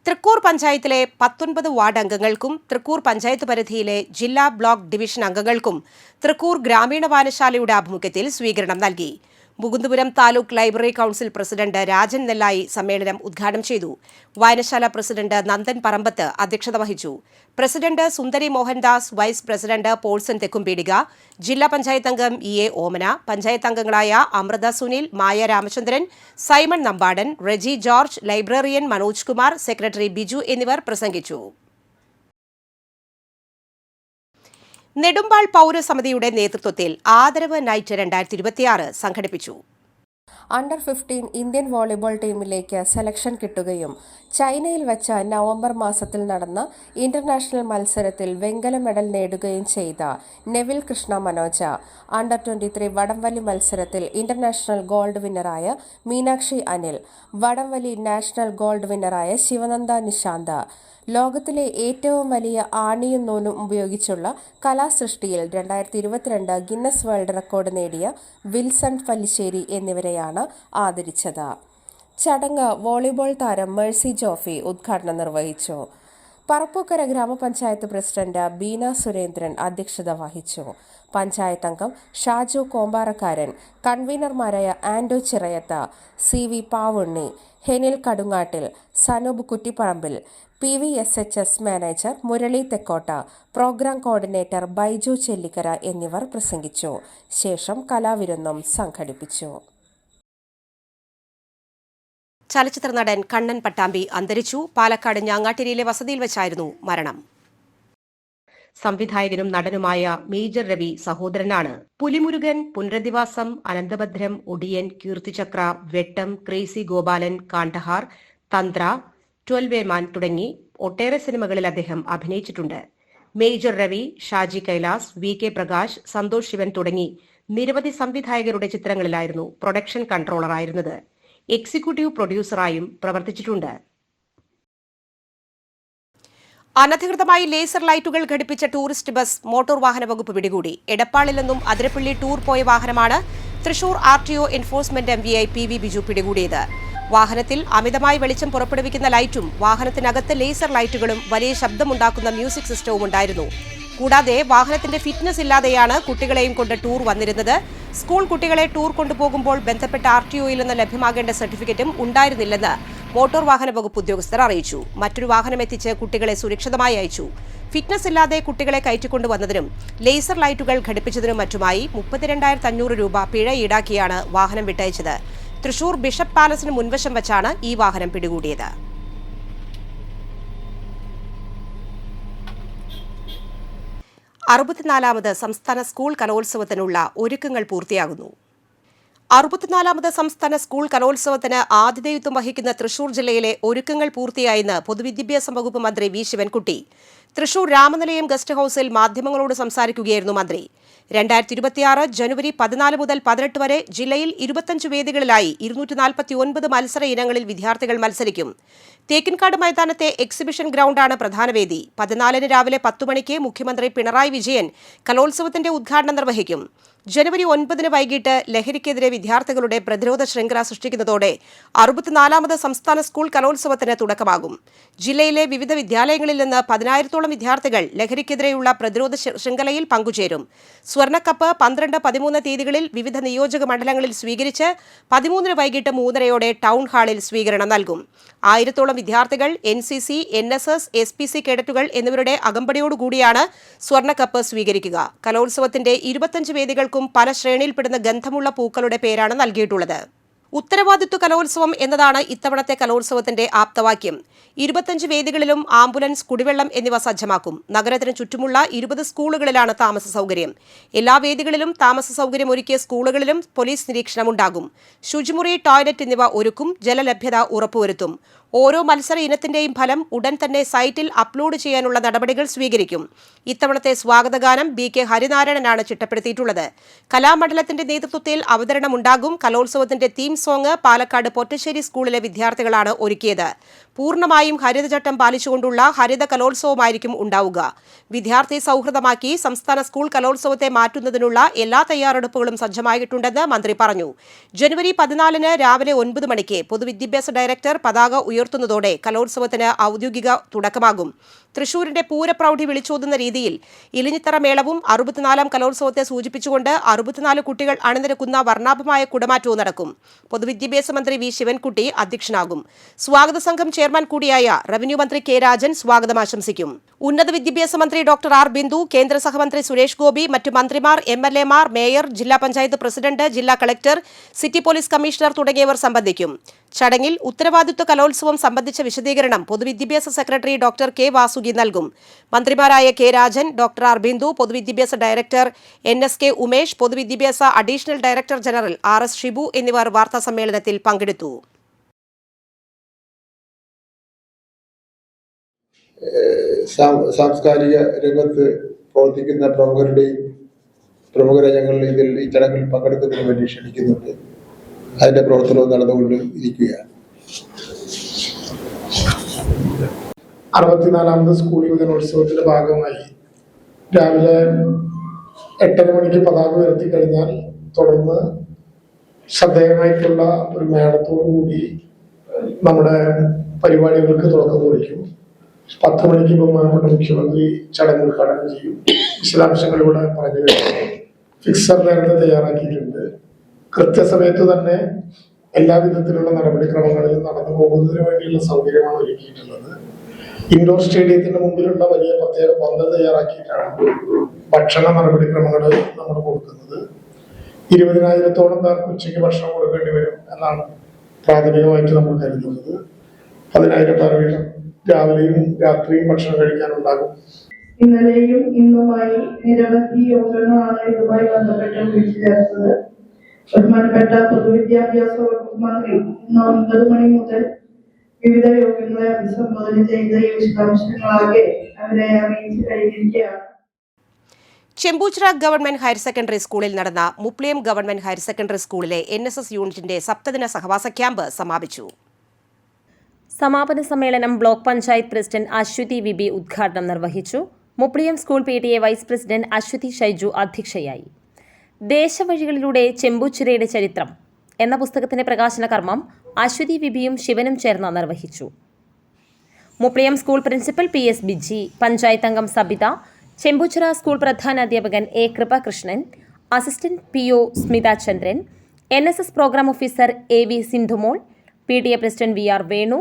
തൃക്കൂർ പഞ്ചായത്തിലെ 19 വാർഡ് അംഗങ്ങൾക്കും തൃക്കൂർ പഞ്ചായത്ത് പരിധിയിലെ ജില്ലാ ബ്ലോക്ക് ഡിവിഷൻ അംഗങ്ങൾക്കും തൃക്കൂർ ഗ്രാമീണ വായനശാലയുടെ ആഭിമുഖ്യത്തിൽ സ്വീകരണം നൽകി. Mukundapuram taluk library council president Rajan Nellayi സമ്മേളനം ഉദ്ഘാടനം ചെയ്തു. വായനശാല പ്രസിഡന്റ് നന്ദൻ പറമ്പത്ത് അധ്യക്ഷത വഹിച്ചു. President Sundari Mohandas, vice president Paulson Thekkumpeedika, ജില്ലാ പഞ്ചായത്ത് അംഗം EA ഓമന, പഞ്ചായത്ത് അംഗങ്ങളായ അമൃത സുനിൽ, മായ രാമചന്ദ്രൻ, സൈമൺ നമ്പാടൻ, റെജി ജോർജ്, ലൈബ്രറിയൻ മനോജ് കുമാർ, സെക്രട്ടറി ബിജു എന്നിവർ പ്രസംഗിച്ചു. നെടുമ്പാൾ പൗരസമിതിയുടെ നേതൃത്വത്തിൽ ആദരവ് നൈറ്റ് 2026 സംഘടിപ്പിച്ചു.
അണ്ടർ 15 ഇന്ത്യൻ വോളിബോൾ ടീമിലേക്ക് സെലക്ഷൻ കിട്ടുകയും ചൈനയിൽ വെച്ച നവംബർ മാസത്തിൽ നടന്ന ഇന്റർനാഷണൽ മത്സരത്തിൽ വെങ്കല മെഡൽ നേടുകയും ചെയ്ത നെവിൽ കൃഷ്ണ മനോജ അണ്ടർ 23 വടംവലി മത്സരത്തിൽ ഇന്റർനാഷണൽ ഗോൾഡ് വിന്നറായ മീനാക്ഷി അനിൽ, വടംവലി നാഷണൽ ഗോൾഡ് വിന്നറായ ശിവനന്ദ നിശാന്ത, ലോകത്തിലെ ഏറ്റവും വലിയ ആണിയും നൂലും ഉപയോഗിച്ചുള്ള കലാസൃഷ്ടിയിൽ 2022 ഗിന്നസ് വേൾഡ് റെക്കോർഡ് നേടിയ വിൽസൺ പല്ലിശ്ശേരി എന്നിവരെയാണ് ആദരിച്ചത്. ചടങ്ങ് വോളിബോൾ താരം മേഴ്സി ജോഫി ഉദ്ഘാടനം നിർവഹിച്ചു. പറപ്പൂക്കര ഗ്രാമപഞ്ചായത്ത് പ്രസിഡന്റ് ബീന സുരേന്ദ്രൻ അധ്യക്ഷത വഹിച്ചു. പഞ്ചായത്ത് അംഗം ഷാജു കോമ്പാറക്കാരൻ, കൺവീനർമാരായ Ando Chirayath, CV Pavunni, Henil Kadungattil, Sanoob Kuttipparambil, PVSHS manager Murali Thekkotta, program coordinator Baiju Chellikkara എന്നിവർ പ്രസംഗിച്ചു. ശേഷം കലാവിരുന്നും സംഘടിപ്പിച്ചു.
ചലച്ചിത്ര നടൻ കണ്ണൻ പട്ടാമ്പി അന്തരിച്ചു. പാലക്കാട് ഞാങ്ങാട്ടിരിയിലെ വസതിയിൽ വെച്ചായിരുന്നു മരണം. സംവിധായകനും നടനുമായ മേജർ രവി സഹോദരനാണ്. പുലിമുരുകൻ, പുനരധിവാസം, അനന്തഭദ്രം, ഒടിയൻ, കീർത്തിചക്ര, വെട്ടം, ക്രേസി ഗോപാലൻ, കാണ്ഡഹാർ, തന്ത്ര, 12 മാൻ തുടങ്ങി ഒട്ടേറെ സിനിമകളിൽ അദ്ദേഹം അഭിനയിച്ചിട്ടുണ്ട്. മേജർ രവി, ഷാജി കൈലാസ്, VK പ്രകാശ്, സന്തോഷ് ശിവൻ തുടങ്ങി നിരവധി സംവിധായകരുടെ ചിത്രങ്ങളിലായിരുന്നു പ്രൊഡക്ഷൻ കൺട്രോളറായിരുന്നത്. എക്സിക്യൂട്ടീവ് പ്രൊഡ്യൂസറായും പ്രവർത്തിച്ചിട്ടുണ്ട്. അനധികൃതമായി ലേസർ ലൈറ്റുകൾ ഘടിപ്പിച്ച ടൂറിസ്റ്റ് ബസ് മോട്ടോർ വാഹന വകുപ്പ് പിടികൂടി. എടപ്പാളിൽ നിന്നും അതിരപ്പള്ളി ടൂർ പോയ വാഹനമാണ് Thrissur RTO enforcement MVI PV Biju പിടികൂടിയത്. വാഹനത്തിൽ അമിതമായി വെളിച്ചം പുറപ്പെടുവിക്കുന്ന ലൈറ്റും വാഹനത്തിനകത്ത് ലേസർ ലൈറ്റുകളും വലിയ ശബ്ദമുണ്ടാക്കുന്ന മ്യൂസിക് സിസ്റ്റവും ഉണ്ടായിരുന്നു. കൂടാതെ വാഹനത്തിന്റെ ഫിറ്റ്നസ് ഇല്ലാതെയാണ് കുട്ടികളെയും കൊണ്ട് ടൂർ വന്നിരുന്നത്. സ്കൂൾ കുട്ടികളെ ടൂർ കൊണ്ടുപോകുമ്പോൾ ബന്ധപ്പെട്ട RTOയിൽ നിന്ന് ലഭ്യമാകേണ്ട സർട്ടിഫിക്കറ്റും ഉണ്ടായിരുന്നില്ലെന്ന് മോട്ടോർ വാഹന വകുപ്പ് ഉദ്യോഗസ്ഥർ അറിയിച്ചു. മറ്റൊരു വാഹനം എത്തിച്ച് കുട്ടികളെ സുരക്ഷിതമായി അയച്ചു. ഫിറ്റ്നസ് ഇല്ലാതെ കുട്ടികളെ കയറ്റിക്കൊണ്ടുവന്നതിനും ലേസർ ലൈറ്റുകൾ ഘടിപ്പിച്ചതിനും മറ്റുമായി 32,500 രൂപ പിഴ ഈടാക്കിയാണ് വാഹനം വിട്ടയച്ചത്. തൃശൂർ ബിഷപ്പ് പാലസിന് മുൻവശം വച്ചാണ് ഈ വാഹനം പിടികൂടിയത്. 64ാമത് സംസ്ഥാന സ്കൂൾ കലോത്സവത്തിനുള്ള ഒരുക്കങ്ങൾ പൂർത്തിയാകുന്നു. 64ാമത് സംസ്ഥാന സ്കൂൾ കലോത്സവത്തിന് ആതിഥേയത്വം വഹിക്കുന്ന തൃശൂർ ജില്ലയിലെ ഒരുക്കങ്ങൾ പൂർത്തിയായെന്ന് പൊതുവിദ്യാഭ്യാസ വകുപ്പ് മന്ത്രി വി ശിവൻകുട്ടി തൃശൂർ രാമനിലയം ഗസ്റ്റ് ഹൌസിൽ മാധ്യമങ്ങളോട് സംസാരിക്കുകയായിരുന്നു മന്ത്രി. 2026 ജനുവരി 14 മുതൽ 18 വരെ ജില്ലയിൽ 25 വേദികളിലായി 249 മത്സര ഇനങ്ങളിൽ വിദ്യാർത്ഥികൾ മത്സരിക്കും. തേക്കിൻകാട് മൈതാനത്തെ എക്സിബിഷൻ ഗ്രൗണ്ടാണ് പ്രധാന വേദി. 14 രാവിലെ 10 മണിക്ക് മുഖ്യമന്ത്രി പിണറായി വിജയൻ കലോത്സവത്തിന്റെ ഉദ്ഘാടനം നിർവഹിക്കും. ജനുവരി 9 വൈകിട്ട് ലഹരിക്കെതിരെ വിദ്യാർത്ഥികളുടെ പ്രതിരോധ ശൃംഖല സൃഷ്ടിക്കുന്നതോടെ 64ാമത് സംസ്ഥാന സ്കൂൾ കലോത്സവത്തിന് തുടക്കമാകും. ജില്ലയിലെ വിവിധ വിദ്യാലയങ്ങളിൽ നിന്ന് 10,000-ഓളം വിദ്യാർത്ഥികൾ ലഹരിക്കെതിരെയുള്ള പ്രതിരോധ ശൃംഖലയിൽ പങ്കുചേരും. സ്വർണ്ണക്കപ്പ് 12, 13 തീയതികളിൽ വിവിധ നിയോജക മണ്ഡലങ്ങളിൽ സ്വീകരിച്ച് 13 വൈകിട്ട് 3:30 ടൗൺ ഹാളിൽ സ്വീകരണം നൽകും. 1000-ഓളം വിദ്യാർത്ഥികൾ NCC, NSS, SPC കേഡറ്റുകൾ എന്നിവരുടെ അകമ്പടിയോടുകൂടിയാണ് സ്വർണ്ണക്കപ്പ് സ്വീകരിക്കുക. കലോത്സവത്തിന്റെ 25 വേദികൾക്കും പല ശ്രേണിയിൽപ്പെടുന്ന ഗന്ധമുള്ള പൂക്കളുടെ പേരാണ് നൽകിയിട്ടുള്ളത്. ഉത്തരവാദിത്വ കലോത്സവം എന്നതാണ് ഇത്തവണത്തെ കലോത്സവത്തിന്റെ ആപ്തവാക്യം. 25 വേദികളിലും ആംബുലൻസ്, കുടിവെള്ളം എന്നിവ സജ്ജമാക്കും. നഗരത്തിന് ചുറ്റുമുള്ള 20 സ്കൂളുകളിലാണ് താമസ സൗകര്യം. എല്ലാ വേദികളിലും താമസ സൗകര്യം ഒരുക്കിയ സ്കൂളുകളിലും പോലീസ് നിരീക്ഷണമുണ്ടാകും. ശുചിമുറി, ടോയ്ലറ്റ് എന്നിവ ഒരുക്കും. ജലലഭ്യത ഉറപ്പുവരുത്തും. ഓരോ മത്സര ഇനത്തിന്റെയും ഫലം ഉടൻ തന്നെ സൈറ്റിൽ അപ്ലോഡ് ചെയ്യാനുള്ള നടപടികൾ സ്വീകരിക്കും. ഇത്തവണത്തെ സ്വാഗതഗാനം BK ഹരിനാരായണനാണ് ചിട്ടപ്പെടുത്തിയിട്ടുള്ളത്. കലാമണ്ഡലത്തിന്റെ നേതൃത്വത്തിൽ അവതരണമുണ്ടാകും. കലോത്സവത്തിന്റെ തീം സോങ് പാലക്കാട് പൊറ്റശ്ശേരി സ്കൂളിലെ വിദ്യാർത്ഥികളാണ് ഒരുക്കിയത്. പൂർണ്ണമായും ഹരിതചട്ടം പാലിച്ചുകൊണ്ടുള്ള ഹരിത കലോത്സവമായിരിക്കും ഉണ്ടാവുക. വിദ്യാർത്ഥി സൗഹൃദമാക്കി സംസ്ഥാന സ്കൂൾ കലോത്സവത്തെ മാറ്റുന്നതിനുള്ള എല്ലാ തയ്യാറെടുപ്പുകളും സജ്ജമായിട്ടുണ്ടെന്ന് മന്ത്രി പറഞ്ഞു. ജനുവരി 14 രാവിലെ 9 മണിക്ക് പൊതുവിദ്യാഭ്യാസ ഡയറക്ടർ പതാക ഉയർത്തുന്നതോടെ കലോത്സവത്തിന് ഔദ്യോഗിക തുടക്കമാകും. തൃശൂരിന്റെ പൂരപ്രൗഢി വിളിച്ചോതുന്ന രീതിയിൽ ഇലിഞ്ഞിത്തറ മേളവും 64ാം കലോത്സവത്തെ സൂചിപ്പിച്ചുകൊണ്ട് 64 കുട്ടികൾ അണിനിരക്കുന്ന വർണ്ണാഭമായ കുടമാറ്റവും നടക്കും. പൊതുവിദ്യാഭ്യാസ മന്ത്രി വി ശിവൻകുട്ടി അധ്യക്ഷനാകും. സ്വാഗത സംഘം ചെയർമാൻ കൂടിയായ റവന്യൂ മന്ത്രി K രാജൻ സ്വാഗതം ആശംസിക്കും. ഉന്നത വിദ്യാഭ്യാസ മന്ത്രി ഡോക്ടർ R ബിന്ദു, കേന്ദ്ര സഹമന്ത്രി സുരേഷ് ഗോപി, മറ്റ് മന്ത്രിമാർ, MLA-മാർ, മേയർ, ജില്ലാ പഞ്ചായത്ത് പ്രസിഡന്റ്, ജില്ലാ കളക്ടർ, സിറ്റി പോലീസ് കമ്മീഷണർ തുടങ്ങിയവർ സംബന്ധിക്കും. ചടങ്ങിൽ ഉത്തരവാദിത്വ കലോത്സവം സംബന്ധിച്ച വിശദീകരണം പൊതുവിദ്യാഭ്യാസ secretary doctor K Vasudevan Vasuki നൽകും. മന്ത്രിമാരായ K Rajan, doctor R Bindu, പൊതുവിദ്യാഭ്യാസ ഡയറക്ടർ NSK ഉമേഷ്, പൊതുവിദ്യാഭ്യാസ additional director general RS Shibu എന്നിവർ വാർത്താസമ്മേളനത്തിൽ പങ്കെടുത്തു.
സാംസ്കാരിക രംഗത്ത് പ്രവർത്തിക്കുന്ന പ്രമുഖരെ ഞങ്ങൾ ഈ ചടങ്ങിൽ പങ്കെടുക്കുന്നതിന് വേണ്ടി ക്ഷണിക്കുന്നുണ്ട്. അതിന്റെ പ്രവർത്തനവും നടന്നുകൊണ്ട് ഇരിക്കുകയാണ്.
64ാമത് സ്കൂൾ യുവജനോത്സവത്തിന്റെ ഭാഗമായി രാവിലെ 8:30 മണിക്ക് പതാക ഉയർത്തി കഴിഞ്ഞാൽ തുടർന്ന് ശ്രദ്ധേയമായിട്ടുള്ള ഒരു മേളത്തോടു കൂടി നമ്മുടെ പരിപാടികൾക്ക് തുടക്കം കുറിക്കും. 10 മണിക്ക് ബഹുമാനപ്പെട്ട മുഖ്യമന്ത്രി ചടങ്ങ് ഉദ്ഘാടനം ചെയ്യും. വിശദാംശങ്ങളിലൂടെ പറഞ്ഞു കഴിഞ്ഞു. ഫിക്സർ നേരത്തെ തയ്യാറാക്കിയിട്ടുണ്ട്. കൃത്യസമയത്ത് തന്നെ എല്ലാ വിധത്തിലുള്ള നടപടിക്രമങ്ങളിലും നടന്നു പോകുന്നതിന് വേണ്ടിയുള്ള സൗകര്യമാണ് ഒരുക്കിയിട്ടുള്ളത്. ഇൻഡോർ സ്റ്റേഡിയത്തിന്റെ മുമ്പിലുള്ള വലിയ പ്രത്യേക പന്തൽ തയ്യാറാക്കിയിട്ടാണ് ഭക്ഷണ നടപടിക്രമങ്ങൾ നമ്മൾ കൊടുക്കുന്നത്. 20,000-ഓളം പേർക്ക് ഉച്ചയ്ക്ക് ഭക്ഷണം കൊടുക്കേണ്ടി വരും എന്നാണ് പ്രാഥമികമായിട്ട് നമ്മൾ കരുതുന്നത്. 10,000 പേർ വീതം രാവിലെയും രാത്രിയും ഭക്ഷണം കഴിക്കാനുണ്ടാകും.
ഇന്നലെയും ഇന്നുമായി നിരവധി യോഗങ്ങളാണ് ഇതുമായി ബന്ധപ്പെട്ട് വിളിച്ചു ചേർത്തത്. ബഹുമാനപ്പെട്ട പൊതുവിദ്യാഭ്യാസ വകുപ്പ് മന്ത്രി ഇന്ന് 9 മണി മുതൽ വിവിധ യോഗങ്ങളെ അഭിസംബോധന ചെയ്ത ഈ വിശദാംശങ്ങളാകെ അവരെ അറിയിച്ചു കഴിഞ്ഞിരിക്കുകയാണ്.
ചെമ്പൂച്ചിറ ഗവൺമെന്റ് ഹയർ സെക്കൻഡറി സ്കൂളിൽ നടന്ന മുപ്ലിയം ഗവൺമെന്റ് ഹയർ സെക്കൻഡറി സ്കൂളിലെ NSS യൂണിറ്റിന്റെ സപ്തദിന സഹവാസ ക്യാമ്പ് സമാപിച്ചു.
സമാപന സമ്മേളനം ബ്ലോക്ക് പഞ്ചായത്ത് പ്രസിഡന്റ് അശ്വതി വിബി ഉദ്ഘാടനം നിർവഹിച്ചു. Mupliyam school PTA vice president Aswathy Shaiju അധ്യക്ഷയായി. ദേശവഴികളിലൂടെ ചെമ്പൂച്ചിറയുടെ ചരിത്രം എന്ന പുസ്തകത്തിന്റെ പ്രകാശന കർമ്മം അശ്വതി വിബിയും ശിവനും ചേർന്ന് നിർവഹിച്ചു. Mupliyam school principal PS Biji, panchayat അംഗം സബിത, ചെമ്പൂച്ചിറ സ്കൂൾ പ്രധാനാധ്യാപകൻ A Krupakrishnan, assistant PO Smitha Chandran, NSS program officer AV Sindhumol, PTA president VR Venu,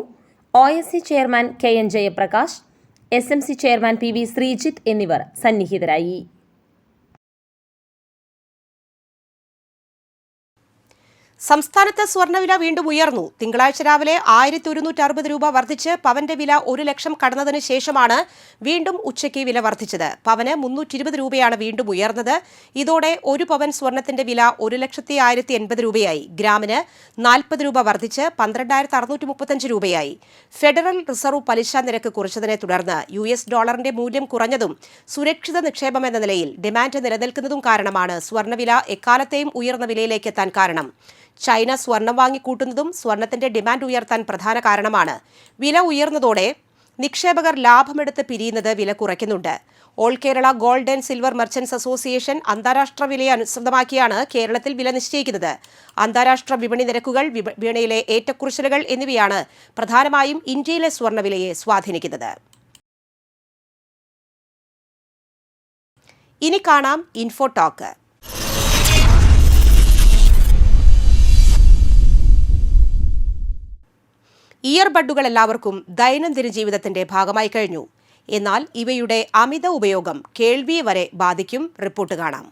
OSC chairman KN Jayaprakash, SMC chairman PV Sreejith എന്നിവർ സന്നിഹിതരായി.
സംസ്ഥാനത്ത് സ്വർണ്ണവില വീണ്ടും ഉയർന്നു. തിങ്കളാഴ്ച രാവിലെ 1160 രൂപ വർദ്ധിച്ച് പവന്റെ വില 1 ലക്ഷം കടന്നതിന് ശേഷമാണ് വീണ്ടും ഉച്ചയ്ക്ക് വില വർദ്ധിച്ചത്. പവന് 320 രൂപയാണ് വീണ്ടും ഉയർന്നത്. ഇതോടെ ഒരു പവൻ സ്വർണത്തിന്റെ വില 1,01,080 രൂപയായി. ഗ്രാമിന് 40 രൂപ വർദ്ധിച്ച് 12,635 രൂപയായി. ഫെഡറൽ റിസർവ് പലിശ നിരക്ക് കുറച്ചതിനെ തുടർന്ന് US ഡോളറിന്റെ മൂല്യം കുറഞ്ഞതും സുരക്ഷിത നിക്ഷേപം എന്ന നിലയിൽ ഡിമാൻഡ് നിലനിൽക്കുന്നതും കാരണമാണ് സ്വർണ്ണവില എക്കാലത്തെയും ഉയർന്ന വിലയിലേക്ക് എത്താൻ കാരണം. ചൈന സ്വർണം വാങ്ങിക്കൂട്ടുന്നതും സ്വർണത്തിന്റെ ഡിമാൻഡ് ഉയർത്താൻ പ്രധാന കാരണമാണ്. വില ഉയർന്നതോടെ നിക്ഷേപകർ ലാഭമെടുത്ത് പിരിയുന്നത് വില കുറയ്ക്കുന്നുണ്ട്. All Kerala gold and silver merchants association അന്താരാഷ്ട്ര വിലയെ അനുസൃതമാക്കിയാണ് കേരളത്തിൽ വില നിശ്ചയിക്കുന്നത്. അന്താരാഷ്ട്ര വിപണി നിരക്കുകൾ, വിപണിയിലെ ഏറ്റക്കുറച്ചിലുകൾ എന്നിവയാണ് പ്രധാനമായും ഇന്ത്യയിലെ സ്വർണ്ണവിലയെ സ്വാധീനിക്കുന്നത്. ഇനി കാണാം ഇൻഫോ ടോക്ക്. ഇയർബഡുകൾ എല്ലാവർക്കും ദൈനംദിന ജീവിതത്തിന്റെ ഭാഗമായി കഴിഞ്ഞു. എന്നാൽ ഇവയുടെ അമിത ഉപയോഗം കേൾവിയെ വരെ ബാധിക്കും. റിപ്പോർട്ട് കാണാം.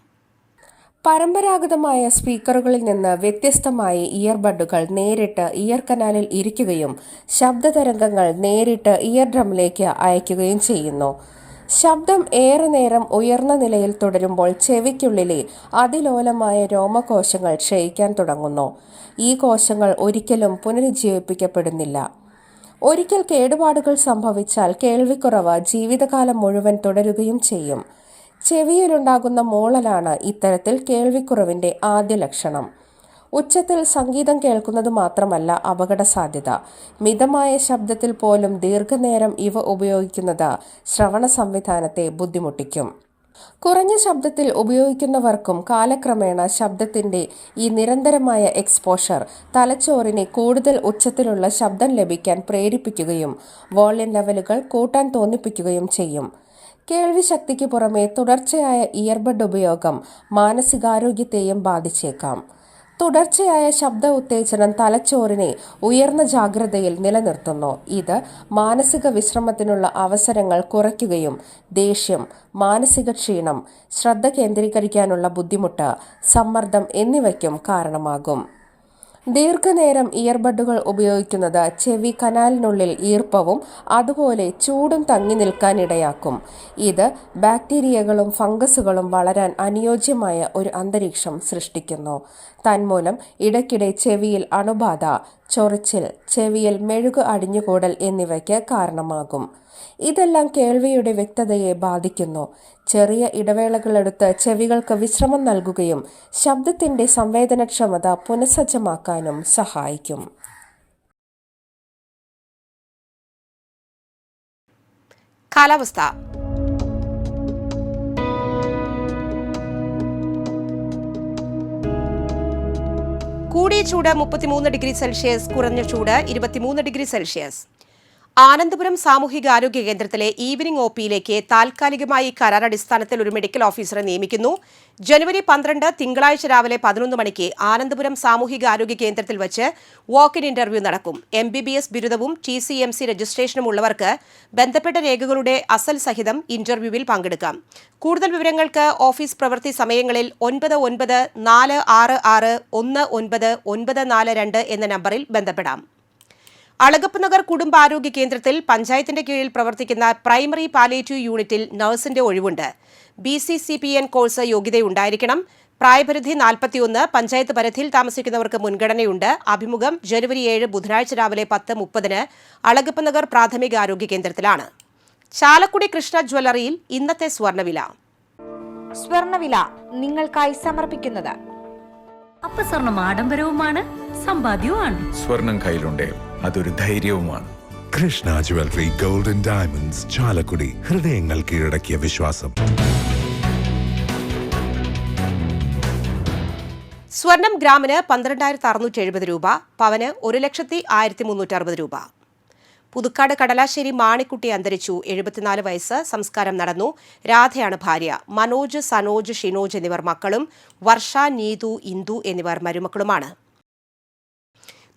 പരമ്പരാഗതമായ സ്പീക്കറുകളിൽ നിന്ന് വ്യത്യസ്തമായി ഇയർബഡുകൾ നേരിട്ട് ഇയർ കനാലിൽ ഇരിക്കുകയും ശബ്ദതരംഗങ്ങൾ നേരിട്ട് ഇയർ ഡ്രമ്മിലേക്ക് അയക്കുകയും ചെയ്യുന്നു. ശബ്ദം ഏറെ നേരം ഉയർന്ന നിലയിൽ തുടരുമ്പോൾ ചെവിക്കുള്ളിലെ അതിലോലമായ രോമകോശങ്ങൾ ക്ഷയിക്കാൻ തുടങ്ങുന്നു. ഈ കോശങ്ങൾ ഒരിക്കലും പുനരുജ്ജീവിപ്പിക്കപ്പെടുന്നില്ല. ഒരിക്കൽ കേടുപാടുകൾ സംഭവിച്ചാൽ കേൾവിക്കുറവ് ജീവിതകാലം മുഴുവൻ തുടരുകയും ചെയ്യും. ചെവിയിലുണ്ടാകുന്ന മൂളലാണ് ഇത്തരത്തിൽ കേൾവിക്കുറവിന്റെ ആദ്യ ലക്ഷണം. ഉച്ചത്തിൽ സംഗീതം കേൾക്കുന്നത് മാത്രമല്ല അപകട സാധ്യത. മിതമായ ശബ്ദത്തിൽ പോലും ദീർഘനേരം ഇവ ഉപയോഗിക്കുന്നത് ശ്രവണ സംവിധാനത്തെ ബുദ്ധിമുട്ടിക്കും. കുറഞ്ഞ ശബ്ദത്തിൽ ഉപയോഗിക്കുന്നവർക്കും കാലക്രമേണ ശബ്ദത്തിന്റെ ഈ നിരന്തരമായ എക്സ്പോഷർ തലച്ചോറിനെ കൂടുതൽ ഉച്ചത്തിലുള്ള ശബ്ദം ലഭിക്കാൻ പ്രേരിപ്പിക്കുകയും വോളിയം ലെവലുകൾ കൂട്ടാൻ തോന്നിപ്പിക്കുകയും ചെയ്യും. കേൾവിശക്തിക്ക് പുറമെ തുടർച്ചയായ ഇയർബഡ് ഉപയോഗം മാനസികാരോഗ്യത്തെയും ബാധിച്ചേക്കാം. തുടർച്ചയായ ശബ്ദ ഉത്തേജനം തലച്ചോറിനെ ഉയർന്ന ജാഗ്രതയിൽ നിലനിർത്തുന്നു. ഇത് മാനസിക വിശ്രമത്തിനുള്ള അവസരങ്ങൾ കുറയ്ക്കുകയും ദേഷ്യം, മാനസിക ക്ഷീണം, ശ്രദ്ധ കേന്ദ്രീകരിക്കാനുള്ള ബുദ്ധിമുട്ട്, സമ്മർദ്ദം എന്നിവയ്ക്കും കാരണമാകും. ദീർഘനേരം ഇയർബഡുകൾ ഉപയോഗിക്കുന്നത് ചെവി കനാലിനുള്ളിൽ ഈർപ്പവും അതുപോലെ ചൂടും തങ്ങി നിൽക്കാനിടയാക്കും. ഇത് ബാക്ടീരിയകളും ഫംഗസുകളും വളരാൻ അനുയോജ്യമായ ഒരു അന്തരീക്ഷം സൃഷ്ടിക്കുന്നു. തന്മൂലം ഇടയ്ക്കിടെ ചെവിയിൽ അണുബാധ, ചൊറിച്ചിൽ, ചെവിയിൽ മെഴുക് അടിഞ്ഞുകൂടൽ എന്നിവയ്ക്ക് കാരണമാകും. ഇതെല്ലാം കേൾവിയുടെ വ്യക്തതയെ ബാധിക്കുന്നു. ചെറിയ ഇടവേളകളെടുത്ത് ചെവികൾക്ക് വിശ്രമം നൽകുകയും ശബ്ദത്തിന്റെ സംവേദനക്ഷമത പുനഃസജ്ജമാക്കാനും സഹായിക്കും.
കാലാവസ്ഥ. കൂടിയ ചൂട് 33 ഡിഗ്രി സെൽഷ്യസ്, കുറഞ്ഞ ചൂട് 23 ഡിഗ്രി സെൽഷ്യസ്. ആനന്ദപുരം സാമൂഹികാരോഗ്യ കേന്ദ്രത്തിലെ ഈവനിംഗ് ഒപിയിലേക്ക് താൽക്കാലികമായി കരാറടിസ്ഥാനത്തിൽ ഒരു മെഡിക്കൽ ഓഫീസറെ നിയമിക്കുന്നു. ജനുവരി 12 തിങ്കളാഴ്ച രാവിലെ 11 മണിക്ക് ആനന്ദപുരം സാമൂഹികാരോഗ്യ കേന്ദ്രത്തിൽ വച്ച് വാക്ക് ഇൻ ഇന്റർവ്യൂ നടക്കും. MBBS ബിരുദവും TCMC രജിസ്ട്രേഷനും ഉള്ളവർക്ക് ബന്ധപ്പെട്ട രേഖകളുടെ അസൽ സഹിതം ഇന്റർവ്യൂവിൽ പങ്കെടുക്കാം. കൂടുതൽ വിവരങ്ങൾക്ക് ഓഫീസ് പ്രവൃത്തി സമയങ്ങളിൽ 9946619942 എന്ന നമ്പറിൽ ബന്ധപ്പെടാം. അളഗപ്പ് നഗർ കുടുംബാരോഗ്യ കേന്ദ്രത്തിൽ പഞ്ചായത്തിന്റെ കീഴിൽ പ്രവർത്തിക്കുന്ന പ്രൈമറി പാലിയേറ്റീവ് യൂണിറ്റിൽ നഴ്സിന്റെ ഒഴിവുണ്ട്. BCCPN കോഴ്സ് യോഗ്യതയുണ്ടായിരിക്കണം. പ്രായപരിധി 41. പഞ്ചായത്ത് പരിധിയിൽ താമസിക്കുന്നവർക്ക് മുൻഗണനയുണ്ട്. അഭിമുഖം ജനുവരി 7 ബുധനാഴ്ച രാവിലെ 10:30 അളഗപ്പ് നഗർ പ്രാഥമികാരോഗ്യ കേന്ദ്രത്തിലാണ്. ചാലക്കുടി കൃഷ്ണ ജ്വല്ലറിയിൽ ഇന്നത്തെ സ്വർണ്ണവില.
സ്വർണ്ണവില നിങ്ങൾക്കായി സമർപ്പിക്കുന്നത്
അപ്പസ്വർണം ആഡംബരവുമാണ്, സമ്പാദ്യവുമാണ്.
സ്വർണം കയ്യിലുണ്ടേ അതൊരു ധൈര്യവുമാണ്.
Krishna jewellery gold and diamonds, Chalakudy. ഹൃദയങ്ങൾ കീഴടക്കിയ വിശ്വാസം.
സ്വർണം ഗ്രാമിന് 12,670 രൂപ, പവന് 1,01,360 രൂപ. പുതുക്കാട് കടലാശ്ശേരി മാണിക്കുട്ടി അന്തരിച്ചു. 74 വയസ്സ്. സംസ്കാരം നടന്നു. രാധയാണ് ഭാര്യ. മനോജ്, സനോജ്, ഷിനോജ് എന്നിവർ മക്കളും വർഷ, നീതു, ഇന്ദു എന്നിവർ മരുമക്കളുമാണ്.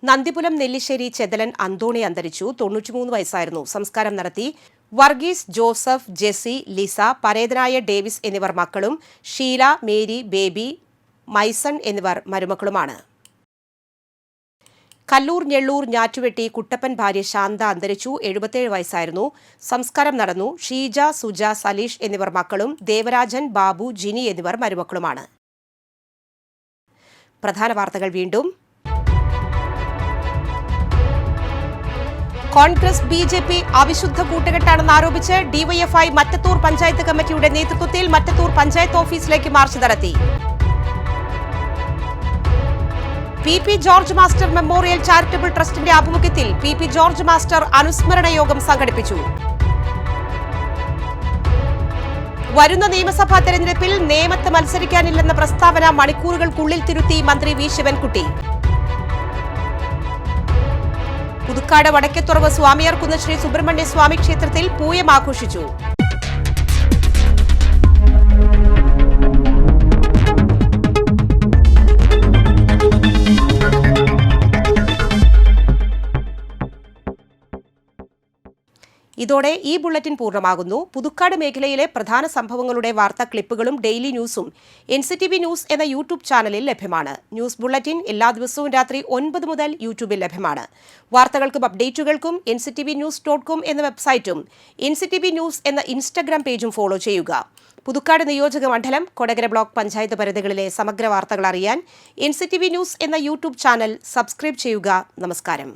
നന്ദിപുലം നെല്ലിശ്ശേരി ചെതലൻ അന്തോണി അന്തരിച്ചു. 93 വയസ്സായിരുന്നു. സംസ്കാരം നടത്തി. വർഗീസ്, ജോസഫ്, ജെസി, ലിസ, പരേതനായ ഡേവിസ് എന്നിവർ മക്കളും ഷീല, മേരി, ബേബി, മൈസൺ എന്നിവർ മരുമക്കളുമാണ്. കല്ലൂർ ഞെള്ളൂർ ഞാറ്റുവെട്ടി കുട്ടപ്പൻ ഭാര്യ ശാന്ത അന്തരിച്ചു. 77 വയസ്സായിരുന്നു. സംസ്കാരം നടന്നു. ഷീജ, സുജ, സലീഷ് എന്നിവർ മക്കളും ദേവരാജൻ, ബാബു, ജിനി എന്നിവർ മരുമക്കളുമാണ്. പ്രധാന വാർത്തകൾ വീണ്ടും. കോൺഗ്രസ് BJP അവിശുദ്ധ കൂട്ടുകെട്ടാണെന്ന് ആരോപിച്ച് DYFI മറ്റത്തൂർ പഞ്ചായത്ത് കമ്മിറ്റിയുടെ നേതൃത്വത്തിൽ മറ്റത്തൂർ പഞ്ചായത്ത് ഓഫീസിലേക്ക് മാർച്ച് നടത്തി. PP George master memorial charitable ട്രസ്റ്റിന്റെ ആഭിമുഖ്യത്തിൽ PP ജോർജ് മാസ്റ്റർ അനുസ്മരണ യോഗം സംഘടിപ്പിച്ചു. വരുന്ന നിയമസഭാ തെരഞ്ഞെടുപ്പിൽ നേമത്ത് മത്സരിക്കാനില്ലെന്ന പ്രസ്താവന മണിക്കൂറുകൾക്കുള്ളിൽ തിരുത്തി മന്ത്രി V ശിവൻകുട്ടി. പുതുക്കാട് വടക്കേത്തുറവ് സ്വാമിയാർകുന്ന് ശ്രീ സുബ്രഹ്മണ്യ സ്വാമി ക്ഷേത്രത്തിൽ പൂയം ആഘോഷിച്ചു. ഇതോടെ ഈ ബുള്ളറ്റിൻ പൂർണ്ണമാകുന്നു. പുതുക്കാട് മേഖലയിലെ പ്രധാന സംഭവങ്ങളുടെ വാർത്താ ക്ലിപ്പുകളും ഡെയിലി ന്യൂസും NCTV ന്യൂസ് എന്ന യൂട്യൂബ് ചാനലിൽ ലഭ്യമാണ്. ന്യൂസ് ബുള്ളറ്റിൻ എല്ലാ ദിവസവും രാത്രി 9 മുതൽ യൂട്യൂബിൽ ലഭ്യമാണ്. വാർത്തകൾക്കും അപ്ഡേറ്റുകൾക്കും nctvnews.com എന്ന വെബ്സൈറ്റും NCTV ന്യൂസ് എന്ന ഇൻസ്റ്റഗ്രാം പേജും ഫോളോ ചെയ്യുക. പുതുക്കാട് നിയോജക മണ്ഡലം, കൊടകര ബ്ലോക്ക് പഞ്ചായത്ത് പരിധികളിലെ സമഗ്ര വാർത്തകൾ അറിയാൻ NCTV ന്യൂസ് എന്ന യൂട്യൂബ് ചാനൽ സബ്സ്ക്രൈബ് ചെയ്യുക. നമസ്കാരം.